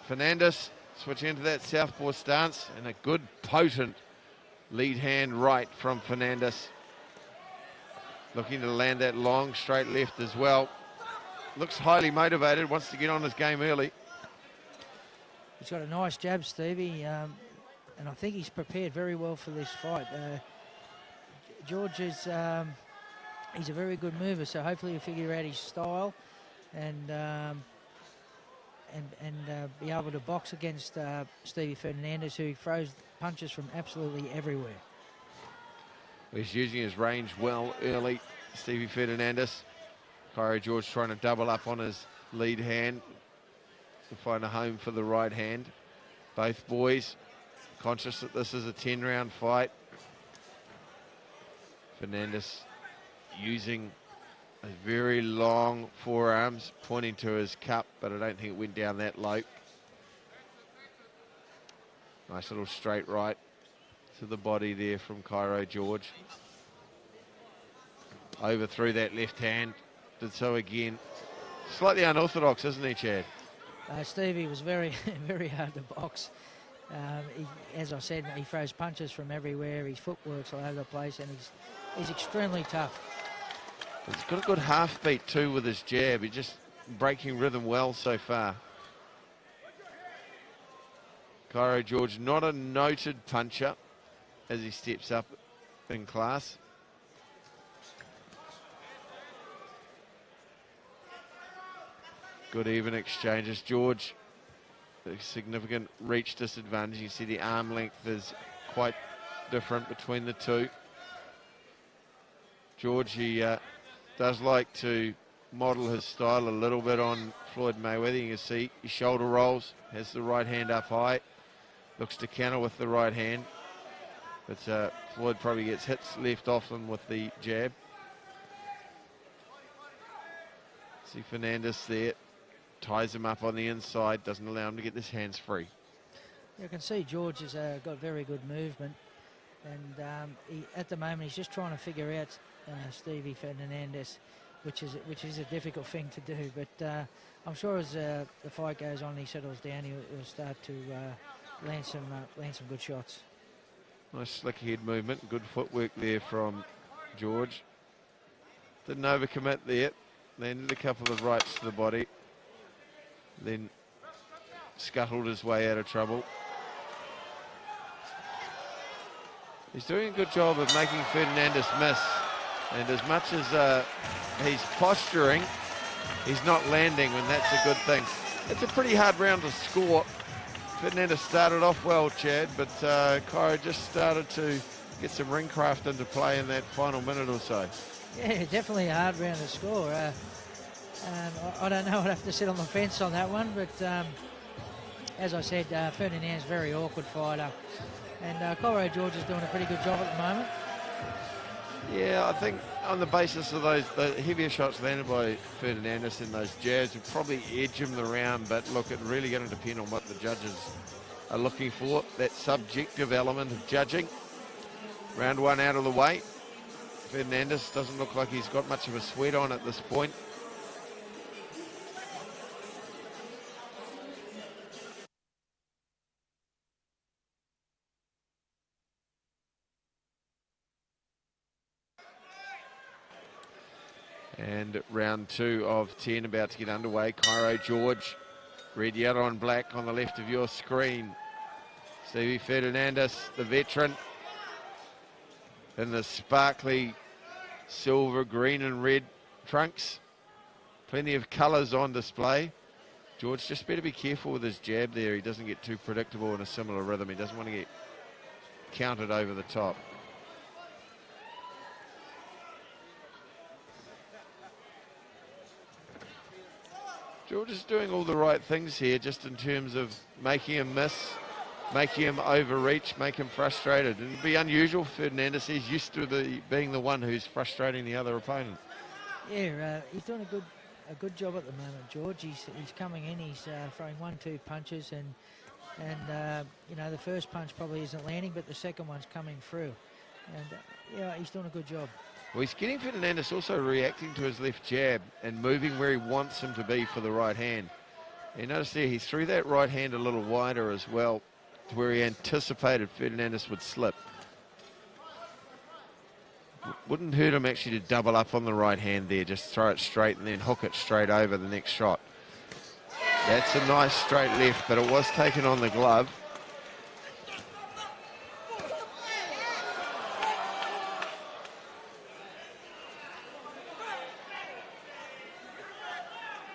Fernandez switching into that southpaw stance, and a good potent lead hand right from Fernandez. Looking to land that long straight left as well. Looks highly motivated, wants to get on his game early. He's got a nice jab, Stevie, and I think he's prepared very well for this fight. George is he's a very good mover, so hopefully he'll figure out his style and be able to box against Stevie Ferdinandus, who throws punches from absolutely everywhere. He's using his range well early, Stevie Ferdinandus. Cairo George trying to double up on his lead hand to find a home for the right hand. Both boys conscious that this is a 10-round fight. Fernandez using a very long forearms, pointing to his cup, but I don't think it went down that low. Nice little straight right to the body there from Cairo George. Overthrew that left hand, did so again. Slightly unorthodox, isn't he, Chad? Stevie was very, very hard to box. As I said, he throws punches from everywhere. His footwork's all over the place, and he's extremely tough. He's got a good half beat too with his jab. He's just breaking rhythm well so far. Cairo George, not a noted puncher as he steps up in class. Good even exchanges. George, a significant reach disadvantage. You see the arm length is quite different between the two. George, he does like to model his style a little bit on Floyd Mayweather. You can see his shoulder rolls, has the right hand up high, looks to counter with the right hand. But Floyd probably gets hits left off him with the jab. See Fernandez there, ties him up on the inside, doesn't allow him to get his hands free. You can see George has got very good movement, and at the moment he's just trying to figure out Stevie Ferdinandus, which is a difficult thing to do. But I'm sure as the fight goes on, he settles down, he'll start to land some good shots. Nice slick head movement, good footwork there from George. Didn't overcommit there, landed a couple of rights to the body, then scuttled his way out of trouble. He's doing a good job of making Fernandez miss, and as much as he's posturing, he's not landing, and that's a good thing. It's a pretty hard round to score. Fernandez started off well, Chad, but Cairo just started to get some ring craft into play in that final minute or so. Yeah, definitely a hard round to score. I don't know, I'd have to sit on the fence on that one, but as I said, Fernandez is a very awkward fighter, and Cairo George is doing a pretty good job at the moment. Yeah, I think on the basis of the heavier shots landed by Fernandez and those jabs would probably edge him the round, but look, it's really going to depend on what the judges are looking for, that subjective element of judging. Round one out of the way. Fernandez doesn't look like he's got much of a sweat on at this point. And round 2 of 10 about to get underway. Cairo George, red, yellow and black on the left of your screen. Stevie Ferdinandus, the veteran, in the sparkly silver, green and red trunks. Plenty of colours on display. George just better be careful with his jab there. He doesn't get too predictable in a similar rhythm. He doesn't want to get countered over the top. George is doing all the right things here, just in terms of making him miss, making him overreach, make him frustrated. It'd be unusual for Fernandez. He's used to being the one who's frustrating the other opponent. Yeah, he's doing a good job at the moment, George. He's coming in, he's throwing 1-2 punches, and you know, the first punch probably isn't landing, but the second one's coming through. And yeah, he's doing a good job. Well, he's getting Fernandez also reacting to his left jab and moving where he wants him to be for the right hand. You notice there he threw that right hand a little wider as well, to where he anticipated Fernandez would slip. Wouldn't hurt him actually to double up on the right hand there, just throw it straight and then hook it straight over the next shot. That's a nice straight left, but it was taken on the glove.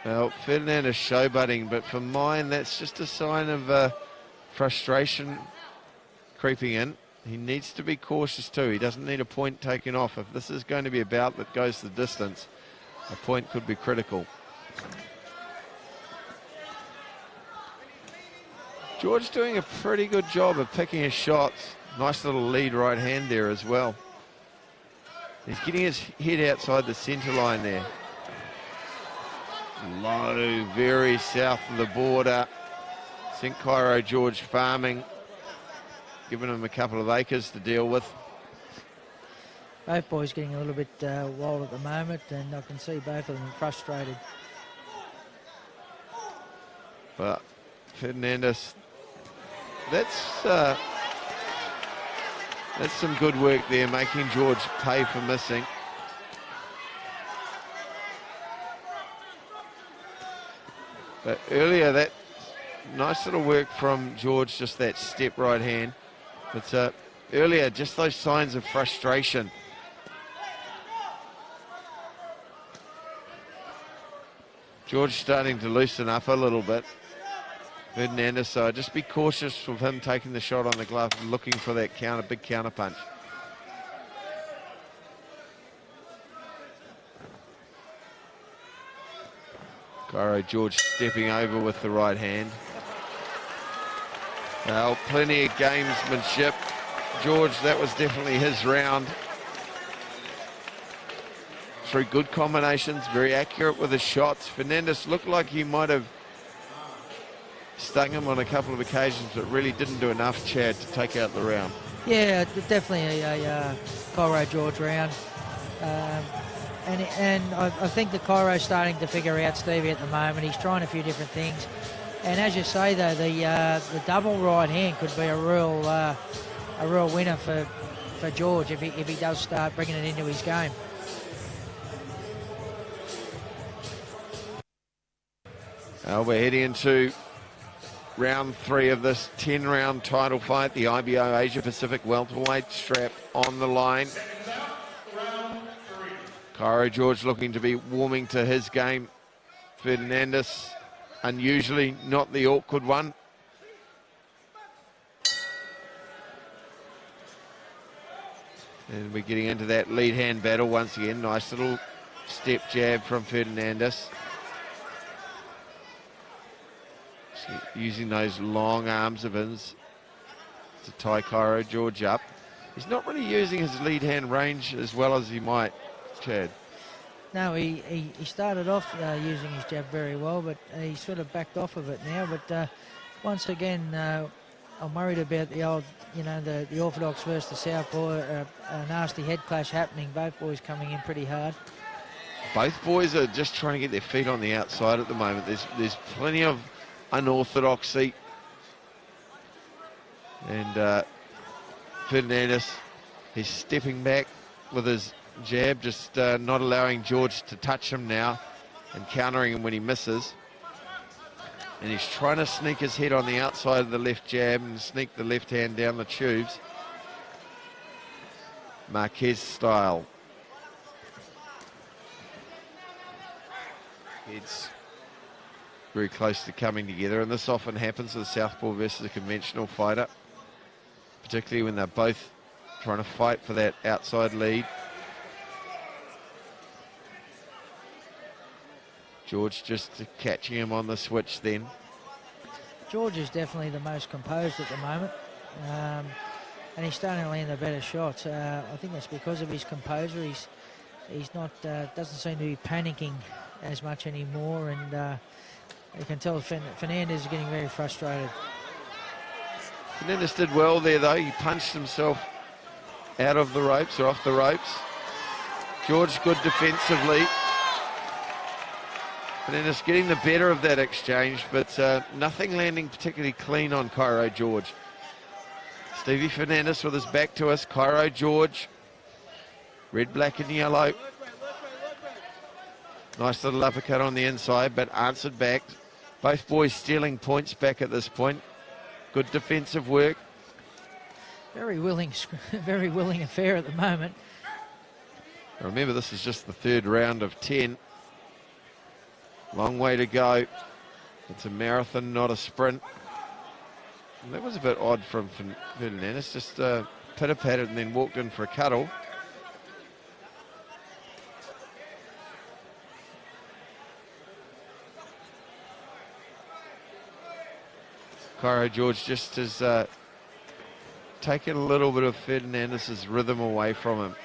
Well, Fernandez showboating, but for mine, that's just a sign of frustration creeping in. He needs to be cautious too. He doesn't need a point taken off. If this is going to be a bout that goes the distance, a point could be critical. George doing a pretty good job of picking his shots. Nice little lead right hand there as well. He's getting his head outside the centre line there. Low, very south of the border. I think Cairo George farming, giving him a couple of acres to deal with. Both boys getting a little bit wild at the moment, and I can see both of them frustrated. But Fernandez, that's some good work there, making George pay for missing. But earlier, that nice little work from George, just that step right hand. But earlier, just those signs of frustration. George starting to loosen up a little bit. Fernandez, so just be cautious with him taking the shot on the glove and looking for that big counter punch. Cairo George stepping over with the right hand. Well, plenty of gamesmanship. George, that was definitely his round. Through good combinations, very accurate with his shots. Fernandez looked like he might have stung him on a couple of occasions, but really didn't do enough, Chad, to take out the round. Yeah, definitely a Cairo George round. And I think that Cairo's starting to figure out Stevie at the moment. He's trying a few different things. And as you say, though, the double right hand could be a real winner for George if he does start bringing it into his game. We're heading into round 3 of this 10-round title fight. The IBO Asia Pacific welterweight strap on the line. Cairo George looking to be warming to his game. Fernandez, unusually not the awkward one. And we're getting into that lead hand battle once again. Nice little step jab from Fernandez. Using those long arms of his to tie Cairo George up. He's not really using his lead hand range as well as he might, Chad. No, he started off using his jab very well, but he sort of backed off of it now. But once again, I'm worried about the old, the orthodox versus the southpaw, a nasty head clash happening. Both boys coming in pretty hard. Both boys are just trying to get their feet on the outside at the moment. There's plenty of unorthodoxy. And Fernandez, he's stepping back with his jab, just not allowing George to touch him now and countering him when he misses. And he's trying to sneak his head on the outside of the left jab and sneak the left hand down the tubes. Marquez style. It's very close to coming together, and this often happens with southpaw versus a conventional fighter, particularly when they're both trying to fight for that outside lead. George just catching him on the switch then. George is definitely the most composed at the moment, and he's starting to land the better shots. I think that's because of his composure. He's not doesn't seem to be panicking as much anymore, and you can tell Fernandez is getting very frustrated. Fernandez did well there though. He punched himself out of the ropes or off the ropes. George good defensively. Fernandez getting the better of that exchange, but nothing landing particularly clean on Cairo George. Stevie Ferdinandus with his back to us. Cairo George, red, black and yellow. Nice little uppercut on the inside, but answered back. Both boys stealing points back at this point. Good defensive work. Very willing affair at the moment. Remember, this is just the third round of 10. Long way to go. It's a marathon, not a sprint. And that was a bit odd from Fernandez. Just pitter-patted and then walked in for a cuddle. Cairo George just has taken a little bit of Fernandez's rhythm away from him.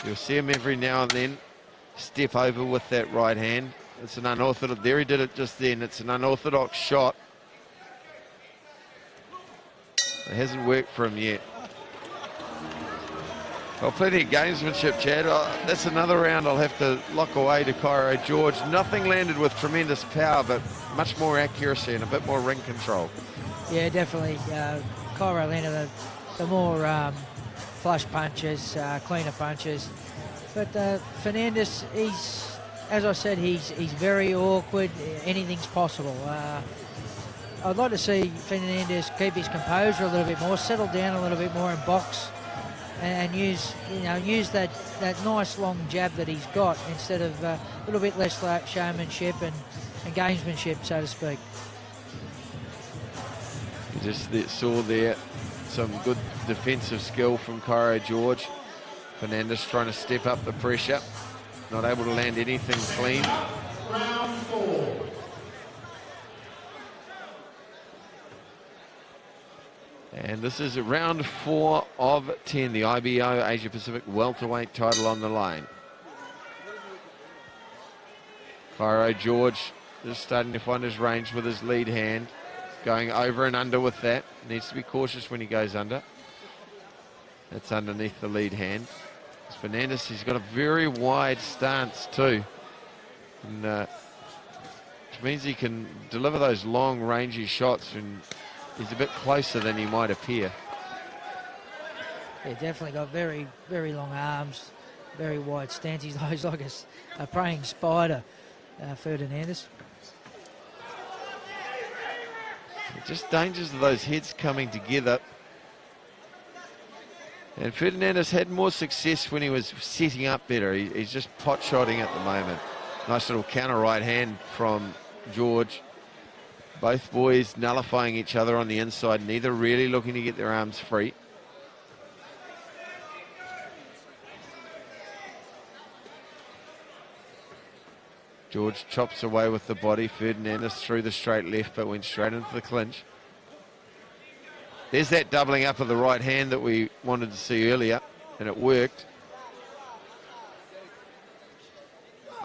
You'll see him every now and then step over with that right hand. It's an unorthodox, there he did it just then. It's an unorthodox shot. It hasn't worked for him yet. Well, plenty of gamesmanship, Chad. That's another round I'll have to lock away to Cairo George. Nothing landed with tremendous power, but much more accuracy and a bit more ring control. Yeah, definitely. Cairo landed the more flush punches, cleaner punches. But Fernandez, as I said, he's very awkward. Anything's possible. I'd like to see Fernandez keep his composure a little bit more, settle down a little bit more and box, and use that nice long jab that he's got instead of a little bit less showmanship and gamesmanship, so to speak. You just saw there some good defensive skill from Cairo George. Fernandez trying to step up the pressure. Not able to land anything clean. Round 4. And this is round 4 of 10. The IBO Asia Pacific welterweight title on the line. Cairo George is starting to find his range with his lead hand. Going over and under with that. Needs to be cautious when he goes under. That's underneath the lead hand. Fernandez, he's got a very wide stance too, and which means he can deliver those long rangy shots, and he's a bit closer than he might appear. Yeah, definitely got very, very long arms, very wide stance. He's like a praying spider, Ferdinandus. Just dangers of those heads coming together. And Fernandez had more success when he was setting up better. He's just pot-shotting at the moment. Nice little counter right hand from George. Both boys nullifying each other on the inside, neither really looking to get their arms free. George chops away with the body. Fernandez through the straight left, but went straight into the clinch. There's that doubling up of the right hand that we wanted to see earlier, and it worked.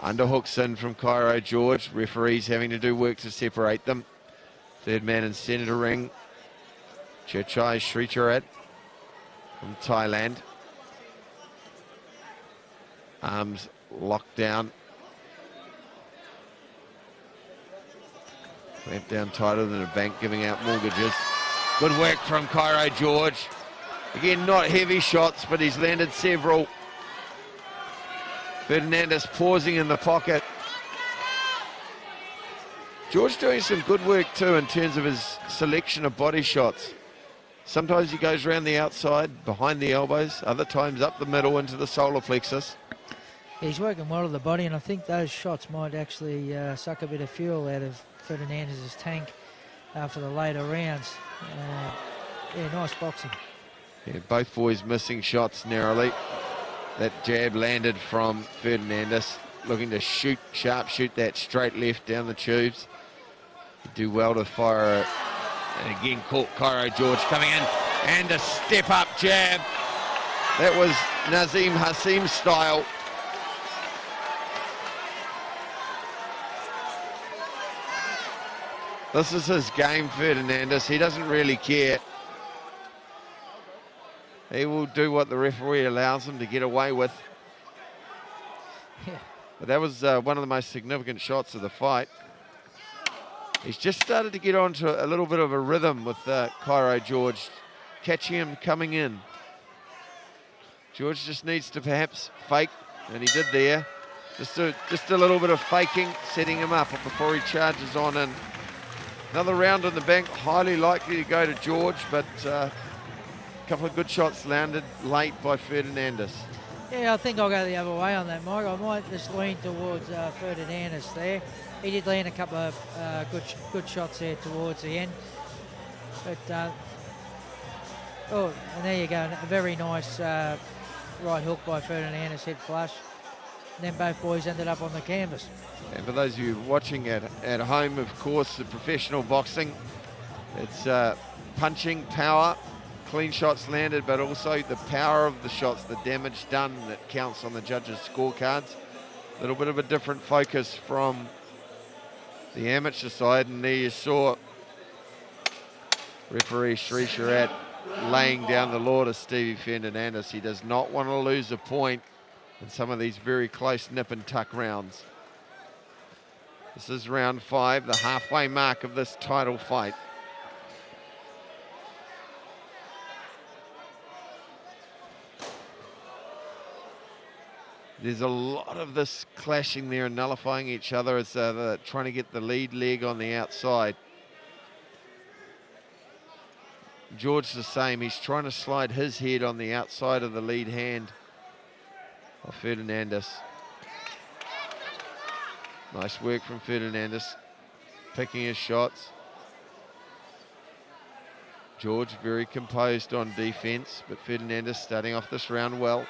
Underhooks in from Cairo George. Referees having to do work to separate them. Third man in centre ring, Cherchai Sricharat from Thailand. Arms locked down. Clamped down tighter than a bank giving out mortgages. Good work from Cairo George. Again, not heavy shots, but he's landed several. Fernandez pausing in the pocket. George doing some good work too in terms of his selection of body shots. Sometimes he goes around the outside, behind the elbows, other times up the middle into the solar plexus. He's working well to the body, and I think those shots might actually suck a bit of fuel out of Fernandez's tank for the later rounds. Yeah, nice boxing. Yeah, both boys missing shots narrowly. That jab landed from Fernandez, looking to shoot, sharp shoot that straight left down the tubes. He'd do well to fire, and again caught Cairo George coming in, and a step up jab. That was Nazim Hassim style. This is his game, Fernandez. He doesn't really care. He will do what the referee allows him to get away with. Yeah, But that was one of the most significant shots of the fight. He's just started to get onto a little bit of a rhythm with Cairo George, catching him coming in. George just needs to perhaps fake, and he did there. Just a little bit of faking, setting him up before he charges on in. Another round on the bank, highly likely to go to George, but a couple of good shots landed late by Fernandez. Yeah, I think I'll go the other way on that, Mike. I might just lean towards Fernandez there. He did land a couple of good shots there towards the end. But, oh, and there you go. A very nice right hook by Fernandez, head flush. And then both boys ended up on the canvas. And for those of you watching at home, of course, the professional boxing, it's punching, power, clean shots landed, but also the power of the shots, the damage done that counts on the judges' scorecards. A little bit of a different focus from the amateur side, and there you saw referee Sri Sharat laying down the law to Stevie Ferdinandus. He does not want to lose a point in some of these very close nip and tuck rounds. This is round 5, the halfway mark of this title fight. There's a lot of this clashing there and nullifying each other as they're trying to get the lead leg on the outside. George the same. He's trying to slide his head on the outside of the lead hand of Fernandez. Nice work from Fernandez, picking his shots. George very composed on defense, but Fernandez starting off this round well.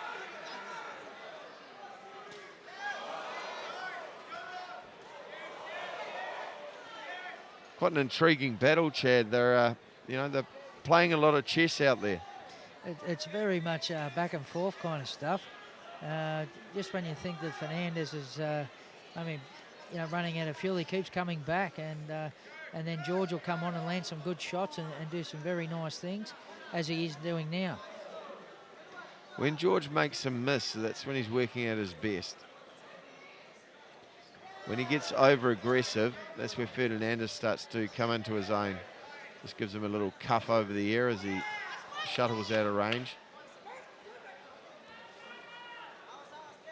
Quite an intriguing battle, Chad. They're playing a lot of chess out there. It's very much back and forth kind of stuff. Just when you think that Fernandez is, running out of fuel, he keeps coming back, and then George will come on and land some good shots and do some very nice things, as he is doing now. When George makes a miss, that's when he's working at his best. When he gets over-aggressive, that's where Fernandez starts to come into his own. Just gives him a little cuff over the ear as he shuttles out of range.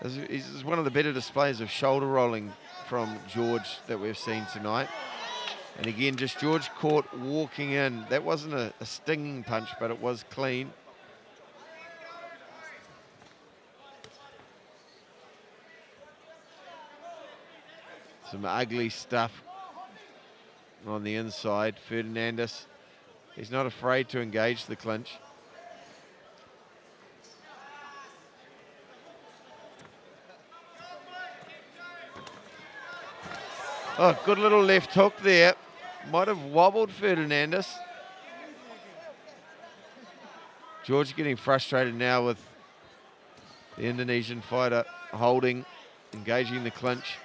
This is one of the better displays of shoulder rolling from George that we've seen tonight. And again, just George caught walking in. That wasn't a stinging punch, but it was clean. Some ugly stuff on the inside. Fernandez, he's not afraid to engage the clinch. Oh, good little left hook there. Might have wobbled Fernandez. George getting frustrated now with the Indonesian fighter holding, engaging the clinch.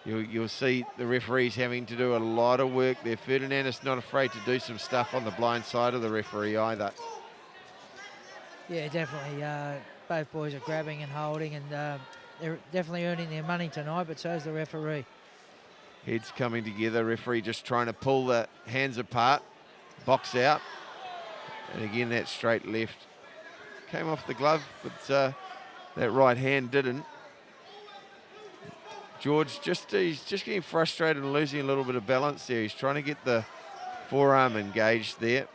You'll see the referees having to do a lot of work there. Fernandez not afraid to do some stuff on the blind side of the referee either. Yeah, definitely. Both boys are grabbing and holding, and they're definitely earning their money tonight, but so is the referee. Heads coming together. Referee just trying to pull the hands apart, box out. And again, that straight left came off the glove, but that right hand didn't. George, he's just getting frustrated and losing a little bit of balance there. He's trying to get the forearm engaged there.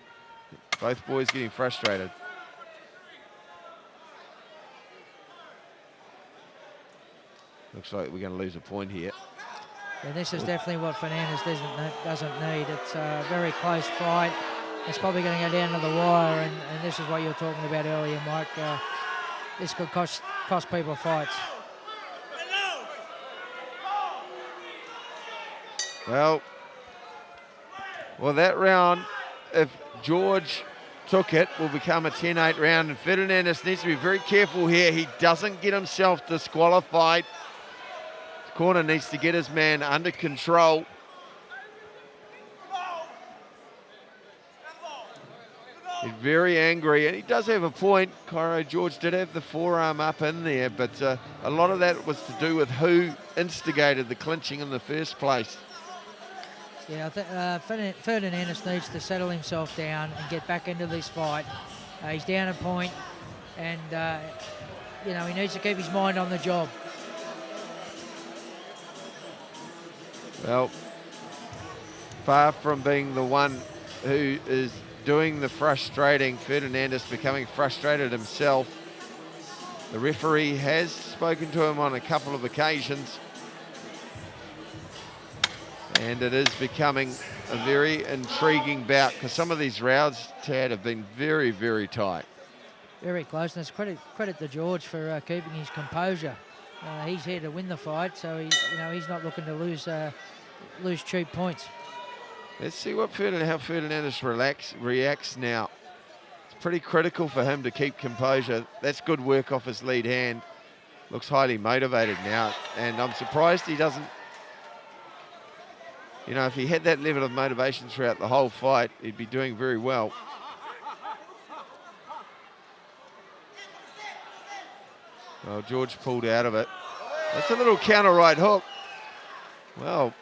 Both boys getting frustrated. Looks like we're going to lose a point here. And this is definitely what Fernandez doesn't need. It's a very close fight. It's probably going to go down to the wire, and this is what you were talking about earlier, Mike. This could cost people fights. Well, that round, if George took it, will become a 10-8 round, and Fernandez needs to be very careful here. He doesn't get himself disqualified. The corner needs to get his man under control. He'd very angry, and he does have a point. Cairo George did have the forearm up in there, but a lot of that was to do with who instigated the clinching in the first place. Yeah, I think Fernandez needs to settle himself down and get back into this fight. He's down a point, and he needs to keep his mind on the job. Well, far from being the one who is doing the frustrating, Fernandez becoming frustrated himself. The referee has spoken to him on a couple of occasions, and it is becoming a very intriguing bout, because some of these rounds, Tad, have been very, very tight. Very close, and it's credit to George for keeping his composure. He's here to win the fight, so he's not looking to lose cheap points. Let's see how Fernandez reacts now. It's pretty critical for him to keep composure. That's good work off his lead hand. Looks highly motivated now, and I'm surprised he doesn't. If he had that level of motivation throughout the whole fight, he'd be doing very well. Well, George pulled out of it. That's a little counter right hook. Well,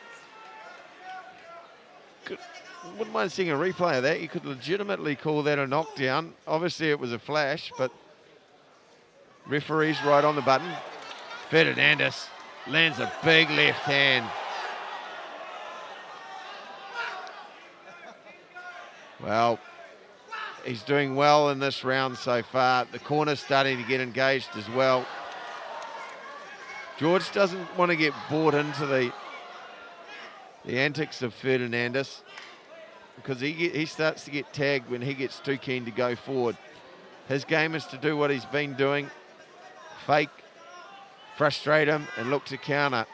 wouldn't mind seeing a replay of that. You could legitimately call that a knockdown. Obviously, it was a flash, but referee's right on the button. Fernandez lands a big left hand. Well, he's doing well in this round so far. The corner's starting to get engaged as well. George doesn't want to get bought into the antics of Fernandez, because he starts to get tagged when he gets too keen to go forward. His game is to do what he's been doing, fake, frustrate him, and look to counter.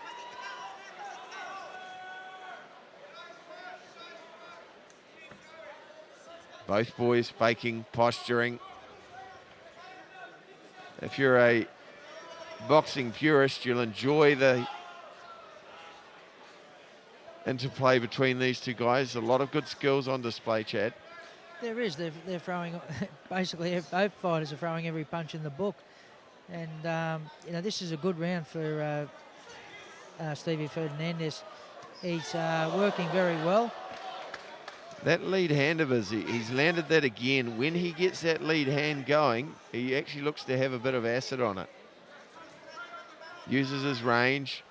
Both boys faking, posturing. If you're a boxing purist, you'll enjoy the interplay between these two guys. A lot of good skills on display, Chad. There is. They're throwing, basically both fighters are throwing every punch in the book. And, this is a good round for Stevie Ferdinandus. He's working very well. That lead hand of his, he's landed that again. When he gets that lead hand going, he actually looks to have a bit of acid on it. Uses his range.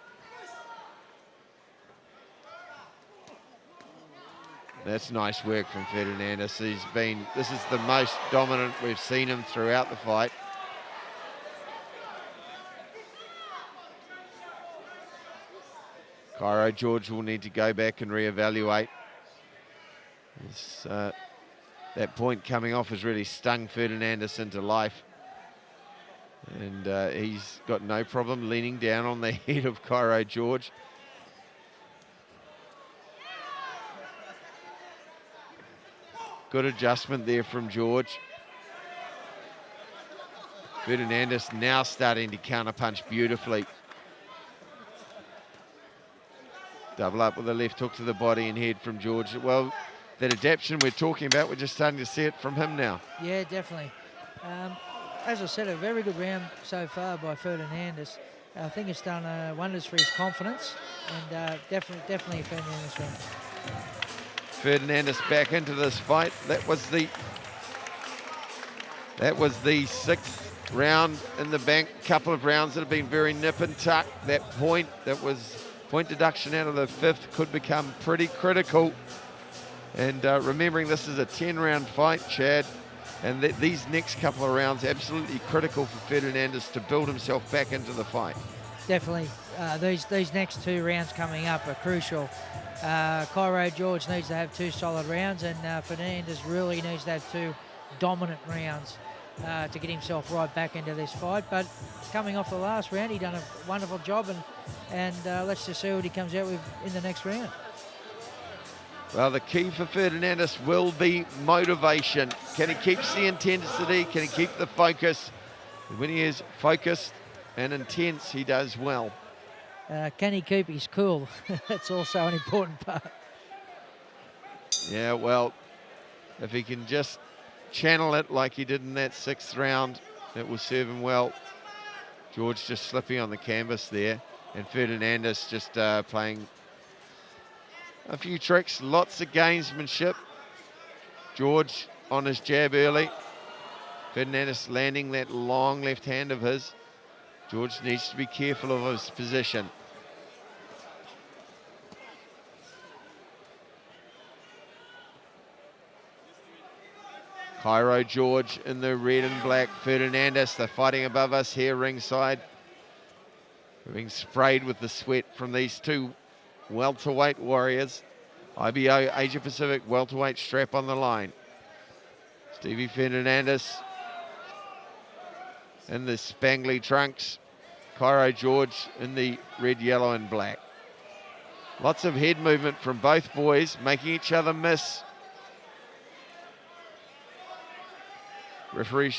That's nice work from Fernandez. This is the most dominant we've seen him throughout the fight. Cairo George will need to go back and reevaluate. That point coming off has really stung Fernandez into life. And he's got no problem leaning down on the head of Cairo George. Good adjustment there from George. Fernandez now starting to counterpunch beautifully. Double up with a left hook to the body and head from George. Well, that adaptation we're talking about, we're just starting to see it from him now. Yeah, definitely. As I said, a very good round so far by Fernandez. I think it's done wonders for his confidence, and definitely a Fernandez round. Fernandez back into this fight. That was the sixth round in the bank. Couple of rounds that have been very nip and tuck. That point deduction out of the fifth could become pretty critical. And remembering this is a 10-round fight, Chad, and these next couple of rounds absolutely critical for Fernandez to build himself back into the fight. Definitely. These next two rounds coming up are crucial. Cairo George needs to have two solid rounds, and Fernandez really needs to have two dominant rounds to get himself right back into this fight. But coming off the last round, he done a wonderful job, and let's just see what he comes out with in the next round. Well, the key for Fernandez will be motivation. Can he keep the intensity? Can he keep the focus? When he is focused and intense, he does well. Can he keep his cool? That's also an important part. Yeah, well, if he can just channel it like he did in that 6th round. It will serve him well. George just slipping on the canvas there, and Fernandez just playing a few tricks, lots of gamesmanship. George on his jab early. Fernandez landing that long left hand of his. George needs to be careful of his position. Cairo George in the red and black. Fernandez, they're fighting above us here ringside. We're being sprayed with the sweat from these two welterweight warriors. IBO Asia Pacific welterweight strap on the line. Stevie Ferdinandus in the spangly trunks. Cairo George in the red, yellow and black. Lots of head movement from both boys, making each other miss. Referee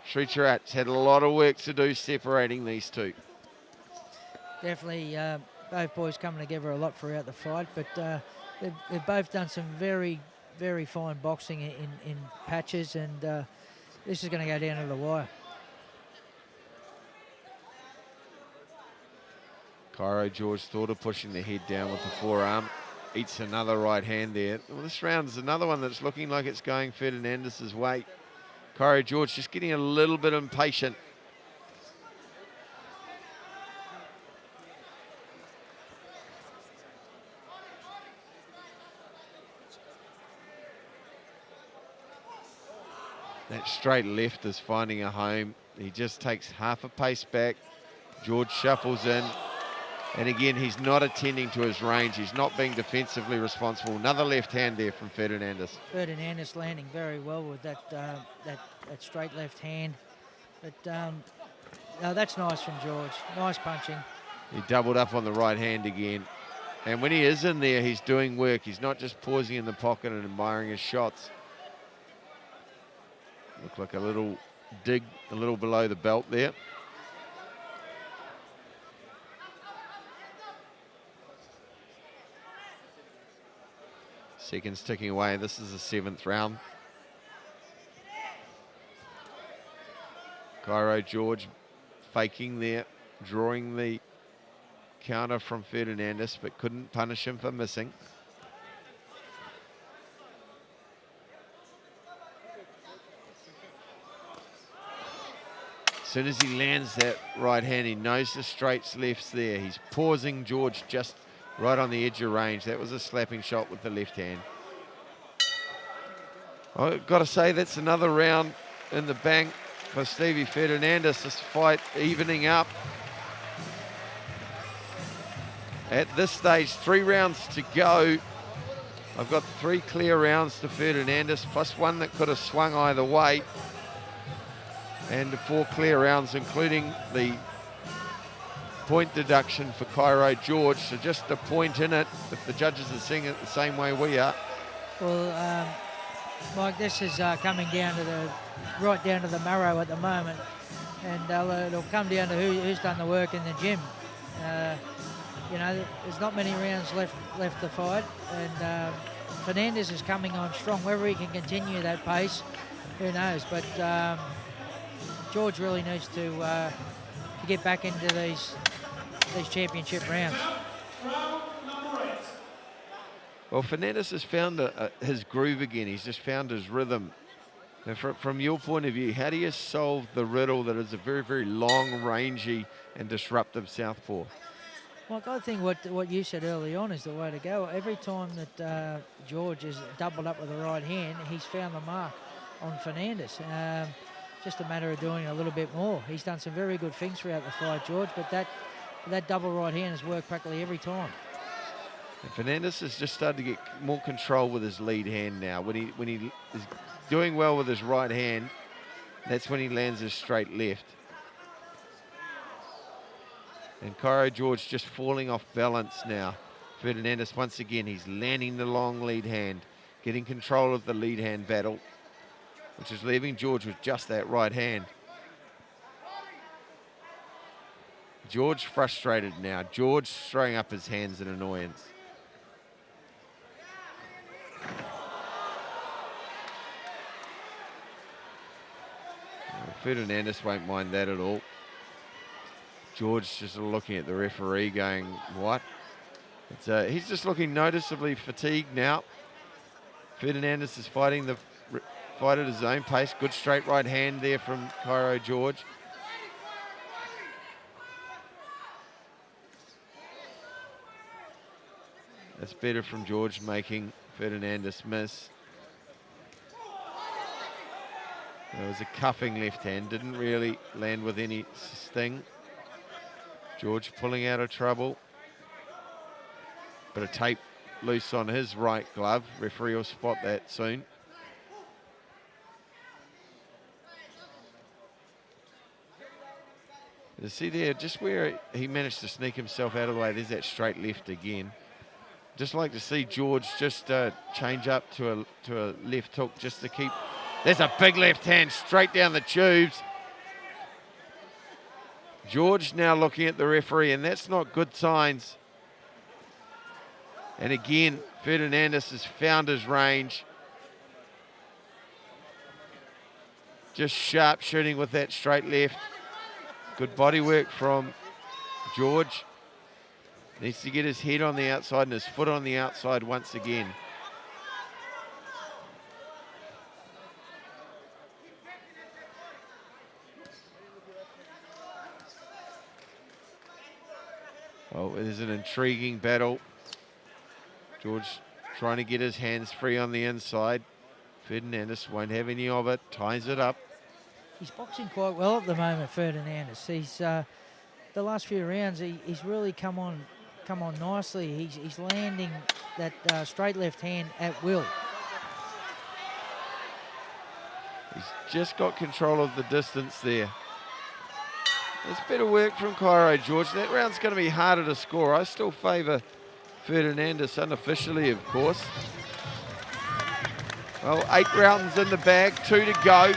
Sri Charat's had a lot of work to do separating these two. Definitely both boys coming together a lot throughout the fight, but they've both done some very, very fine boxing in patches, and this is going to go down to the wire. Cairo George thought of pushing the head down with the forearm. Eats another right hand there. Well, this round is another one that's looking like it's going Fernandez' way. Cairo George just getting a little bit impatient. That straight left is finding a home. He just takes half a pace back. George shuffles in. And again, he's not attending to his range. He's not being defensively responsible. Another left hand there from Fernandez. Fernandez landing very well with that straight left hand. But no, that's nice from George. Nice punching. He doubled up on the right hand again. And when he is in there, he's doing work. He's not just pausing in the pocket and admiring his shots. Looked like a little dig, a little below the belt there. Seconds ticking away. This is the 7th round. Cairo George faking there, drawing the counter from Fernandez, but couldn't punish him for missing. As soon as he lands that right hand, he knows the straights lefts there. He's pausing George just right on the edge of range. That was a slapping shot with the left hand. I've got to say, that's another round in the bank for Stevie Ferdinandus. This fight evening up. At this stage, 3 rounds to go. I've got 3 clear rounds to Ferdinandus, plus 1 that could have swung either way. And 4 clear rounds, including the point deduction for Cairo George. So just a point in it, if the judges are seeing it the same way we are. Well, Mike, this is coming down to right down to the marrow at the moment, and it'll come down to who's done the work in the gym. You know, there's not many rounds left to fight, and Fernandez is coming on strong. Whether he can continue that pace, who knows? But George really needs to get back into these championship rounds. Well, Fernandez has found his groove again. He's just found his rhythm. Now, from your point of view, how do you solve the riddle that is a very, very long, rangy and disruptive southpaw? Well, I think what you said early on is the way to go. Every time that George is doubled up with the right hand, he's found the mark on Fernandez. Just a matter of doing a little bit more. He's done some very good things throughout the fight, George, but that double right hand has worked practically every time. And Fernandez has just started to get more control with his lead hand now. When he is doing well with his right hand, that's when he lands his straight left. And Cairo George just falling off balance now. Fernandez, once again, he's landing the long lead hand, getting control of the lead hand battle, which is leaving George with just that right hand. George frustrated now. George throwing up his hands in annoyance. Fernandez won't mind that at all. George just looking at the referee going, what? He's just looking noticeably fatigued now. Fernandez is fighting the fight at his own pace. Good straight right hand there from Cairo George. That's better from George, making Fernandez miss. There was a cuffing left hand, didn't really land with any sting. George pulling out of trouble. Bit of tape loose on his right glove. Referee will spot that soon. You see there, just where he managed to sneak himself out of the way, there's that straight left again. Just like to see George just change up to a left hook just to keep. There's a big left hand straight down the tubes. George now looking at the referee, and that's not good signs. And again, Fernandez has found his range. Just sharp shooting with that straight left. Good body work from George. Needs to get his head on the outside and his foot on the outside once again. Well, it is an intriguing battle. George trying to get his hands free on the inside. Fernandez won't have any of it, ties it up. He's boxing quite well at the moment, Fernandez. He's the last few rounds, he's really come on nicely. He's landing that straight left hand at will. He's just got control of the distance there. There's better work from Cairo George. That round's going to be harder to score. I still favour Fernandez unofficially, of course. Well, 8 rounds in the bag, 2 to go.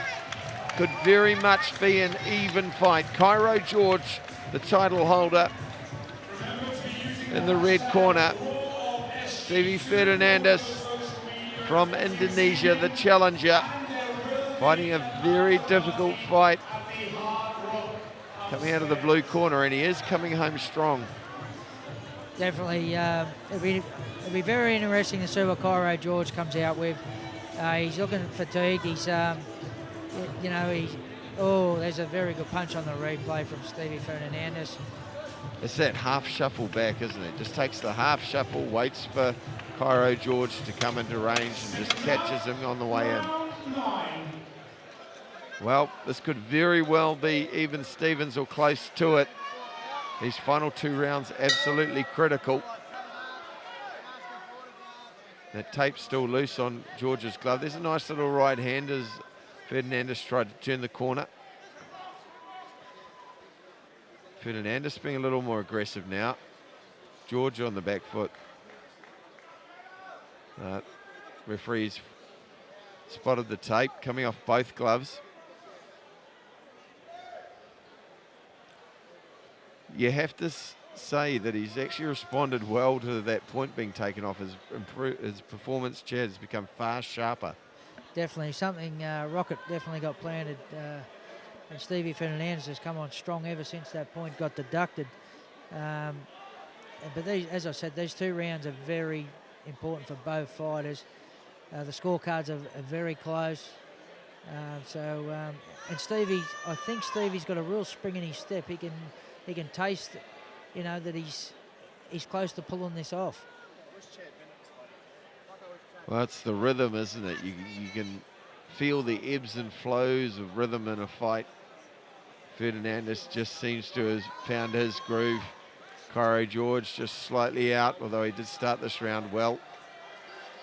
Could very much be an even fight. Cairo George, the title holder, in the red corner. Stevie Ferdinandus from Indonesia, the challenger, fighting a very difficult fight. Coming out of the blue corner, and he is coming home strong. Definitely, it'll be very interesting to see what Cairo George comes out with. He's looking fatigued. He's, there's a very good punch on the replay from Stevie Ferdinandus. It's that half shuffle back, isn't it? Just takes the half shuffle, waits for Cairo George to come into range and just catches him on the way in. Well, this could very well be even Stevens or close to it. These final 2 rounds absolutely critical. That tape's still loose on George's glove. There's a nice little right hand as Fernandez tried to turn the corner. Fernandez being a little more aggressive now. George on the back foot. Referee's spotted the tape coming off both gloves. You have to say that he's actually responded well to that point being taken off. His performance, Chad, has become far sharper. Definitely something Rocket definitely got planted. And Stevie Ferdinandus has come on strong ever since that point got deducted. But as I said, these 2 rounds are very important for both fighters. The scorecards are very close. And Stevie, I think Stevie's got a real spring in his step. He can taste, that he's close to pulling this off. Well, it's the rhythm, isn't it? You can feel the ebbs and flows of rhythm in a fight. Fernandez just seems to have found his groove. Cairo George just slightly out, although he did start this round well.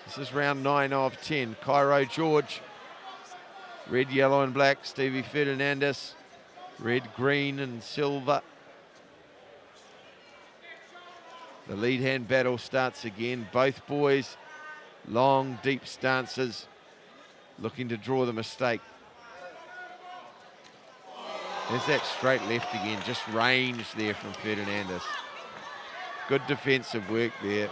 This is round 9 of 10. Cairo George, red, yellow and black. Stevie Ferdinandus, red, green and silver. The lead hand battle starts again. Both boys, long, deep stances, looking to draw the mistake. There's that straight left again, just range there from Ferdinandus. Good defensive work there.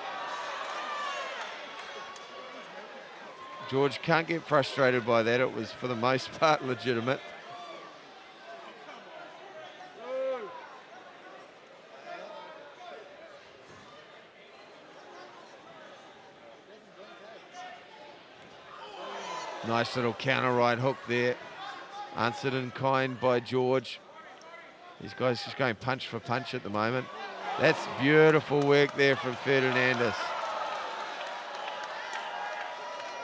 George can't get frustrated by that. It was, for the most part, legitimate. Nice little counter right hook there. Answered in kind by George. These guys just going punch for punch at the moment. That's beautiful work there from Fernandez.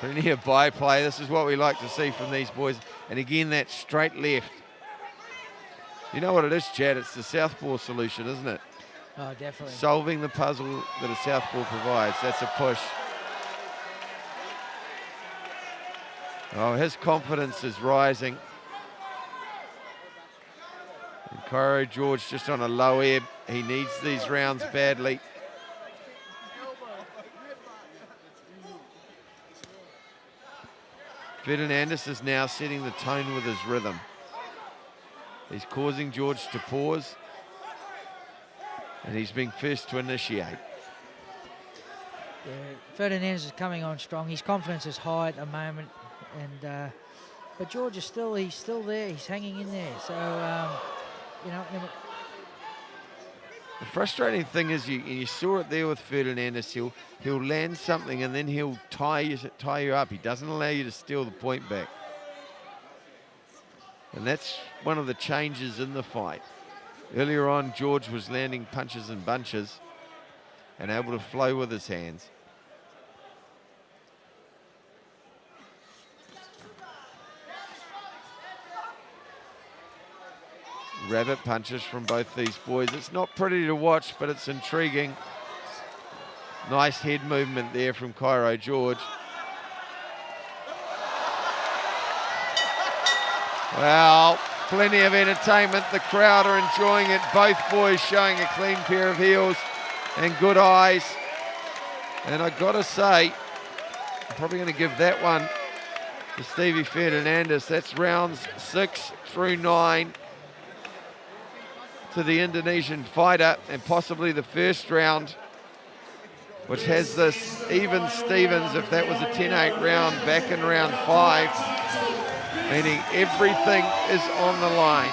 Plenty of byplay. This is what we like to see from these boys. And again, that straight left. You know what it is, Chad? It's the southpaw solution, isn't it? Oh, definitely. Solving the puzzle that a southpaw provides. That's a push. Oh, his confidence is rising. And Cairo George just on a low ebb. He needs these rounds badly. Fernandez is now setting the tone with his rhythm. He's causing George to pause. And he's being first to initiate. Yeah, Fernandez is coming on strong. His confidence is high at the moment. And but George is he's still there. He's hanging in there. So, you know, the frustrating thing is you saw it there with Fernandez. He'll land something and then he'll tie you up. He doesn't allow you to steal the point back. And that's one of the changes in the fight. Earlier on, George was landing punches in bunches and able to flow with his hands. Rabbit punches from both these boys. It's not pretty to watch, but it's intriguing. Nice head movement there from Cairo George. Well, plenty of entertainment. The crowd are enjoying it. Both boys showing a clean pair of heels and good eyes. And I gotta say, I'm probably gonna give that one to Stevie Ferdinandus. That's rounds 6 through 9 to the Indonesian fighter, and possibly the first round, which has this even Stevens if that was a 10-8 round back in round 5, meaning everything is on the line.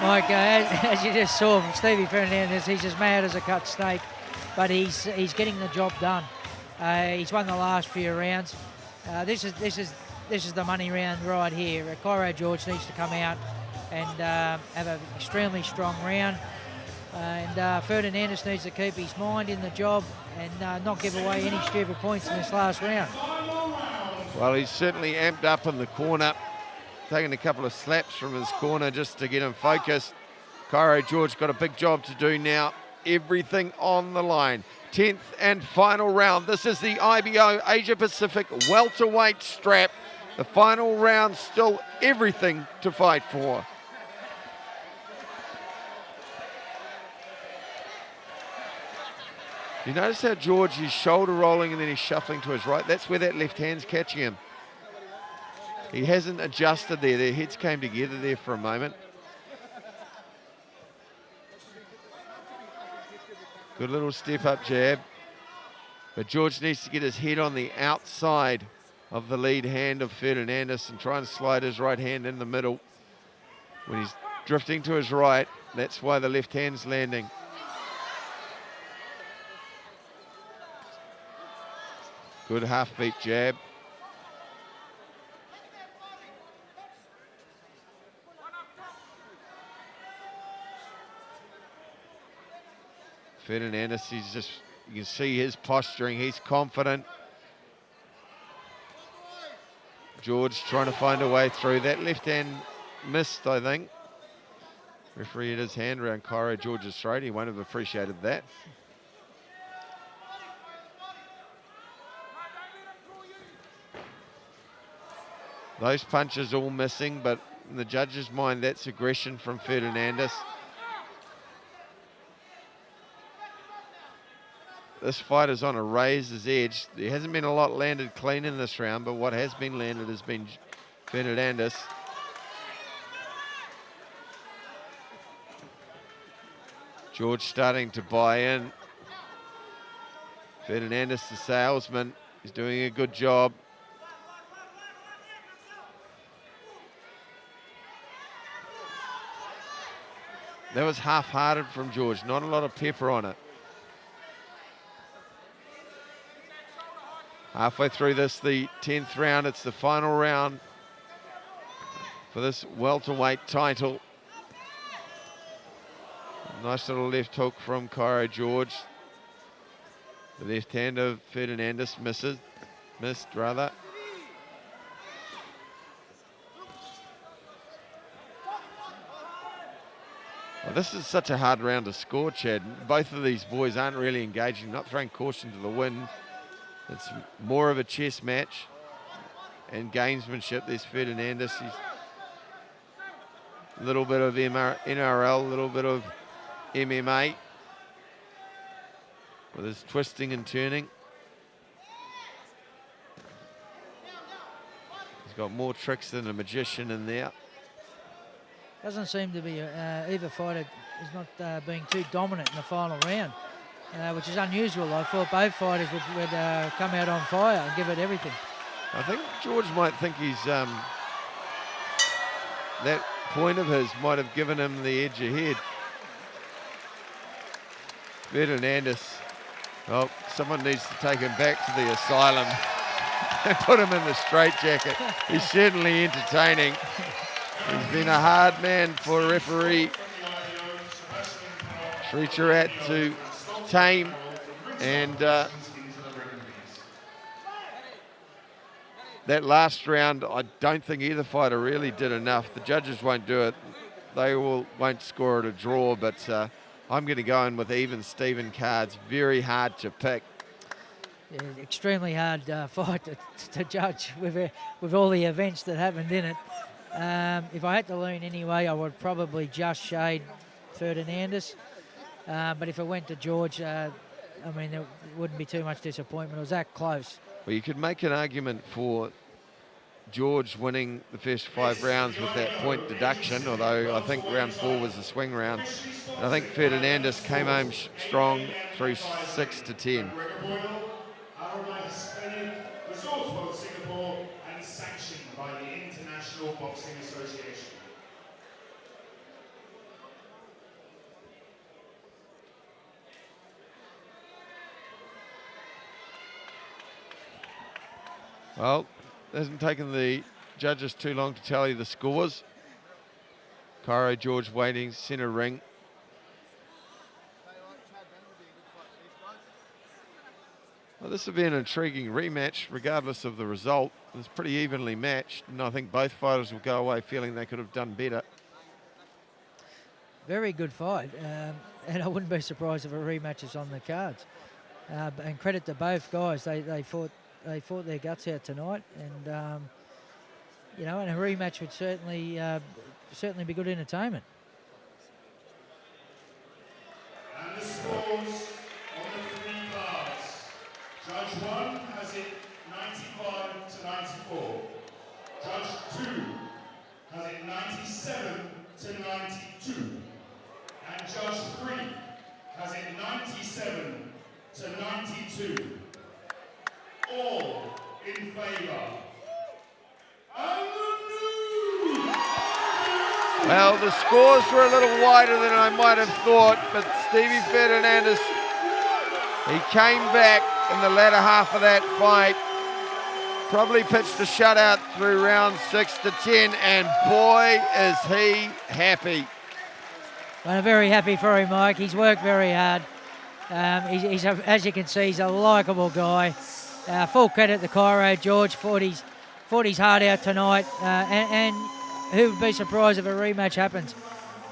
Mike, as you just saw from Stevie Ferdinandus, he's as mad as a cut snake, but he's getting the job done. He's won the last few rounds. This is the money round right here. Cairo George needs to come out and have an extremely strong round. And Fernandez needs to keep his mind in the job and not give away any stupid points in this last round. Well, he's certainly amped up in the corner, taking a couple of slaps from his corner just to get him focused. Cairo George got a big job to do now. Everything on the line. 10th and final round. This is the IBO Asia Pacific welterweight strap. The final round, still everything to fight for. You notice how George is shoulder rolling and then he's shuffling to his right? That's where that left hand's catching him. He hasn't adjusted there. Their heads came together there for a moment. Good little step up jab. But George needs to get his head on the outside of the lead hand of Fernandez and try and slide his right hand in the middle. When he's drifting to his right, that's why the left hand's landing. Good half-beat jab. Fernandez, you can see his posturing, he's confident. George trying to find a way through. That left hand missed, I think. Referee had his hand around Cairo George's throat. He won't have appreciated that. Those punches all missing, but in the judge's mind, that's aggression from Fernandez. This fight is on a razor's edge. There hasn't been a lot landed clean in this round, but what has been landed has been Fernandez. George starting to buy in. Fernandez, the salesman, is doing a good job. That was half-hearted from George, not a lot of pepper on it. Halfway through this, the 10th round, it's the final round for this welterweight title. Nice little left hook from Cairo George. The left hand of Fernandez missed. Well, this is such a hard round to score, Chad. Both of these boys aren't really engaging, not throwing caution to the wind. It's more of a chess match and gamesmanship. There's Fernandez. He's a little bit of NRL, a little bit of MMA with his twisting and turning. He's got more tricks than a magician in there. Doesn't seem to be either fighter is not being too dominant in the final round, which is unusual. I thought both fighters would come out on fire and give it everything. I think George might think he's that point of his might have given him the edge ahead. Fernandez, well, someone needs to take him back to the asylum and put him in the straitjacket. He's certainly entertaining. He's been a hard man for referee Sricharat to tame, and that last round, I don't think either fighter really did enough. The judges won't do it. They won't score it a draw, but I'm going to go in with even Steven cards. Very hard to pick. Yeah, extremely hard fight to judge with all the events that happened in it. If I had to lean anyway, I would probably just shade Ferdinandus. But if it went to George, I mean, there wouldn't be too much disappointment. It was that close. Well, you could make an argument for George winning the first 5 rounds with that point deduction, although I think round 4 was the swing round. And I think Ferdinandus came home strong through 6 to 10. Sanctioned by the International Boxing Association. Well, it hasn't taken the judges too long to tally the scores. Cairo George waiting, centre ring. Well, this will be an intriguing rematch, regardless of the result. It's pretty evenly matched, and I think both fighters will go away feeling they could have done better. Very good fight, and I wouldn't be surprised if a rematch is on the cards. And credit to both guys; they fought their guts out tonight, and you know, and a rematch would certainly be good entertainment. And the scores on the 3 cards. Judge 1 has it 95 to 94. Judge 2 has it 97 to 92. And Judge 3 has it 97 to 92. All in favour. Well, the scores were a little wider than I might have thought, but Stevie Ferdinandus, he came back in the latter half of that fight, probably pitched a shutout through round 6 to 10, and boy, is he happy. Well, I'm very happy for him, Mike. He's worked very hard. As you can see, he's a likeable guy. Full credit to Cairo George, fought his heart out tonight, and who would be surprised if a rematch happens?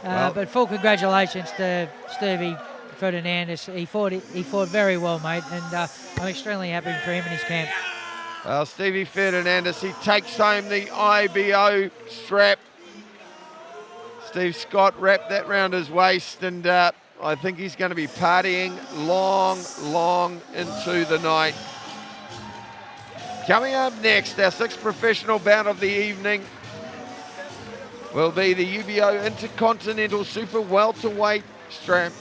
But full congratulations to Stevie Ferdinandus. He fought very well, mate, and I'm extremely happy for him and his camp. Well, Stevie Ferdinandus, he takes home the IBO strap. Steve Scott wrapped that round his waist, and I think he's going to be partying long into the night. Coming up next, our 6th professional bout of the evening will be the UBO Intercontinental Super Welterweight strap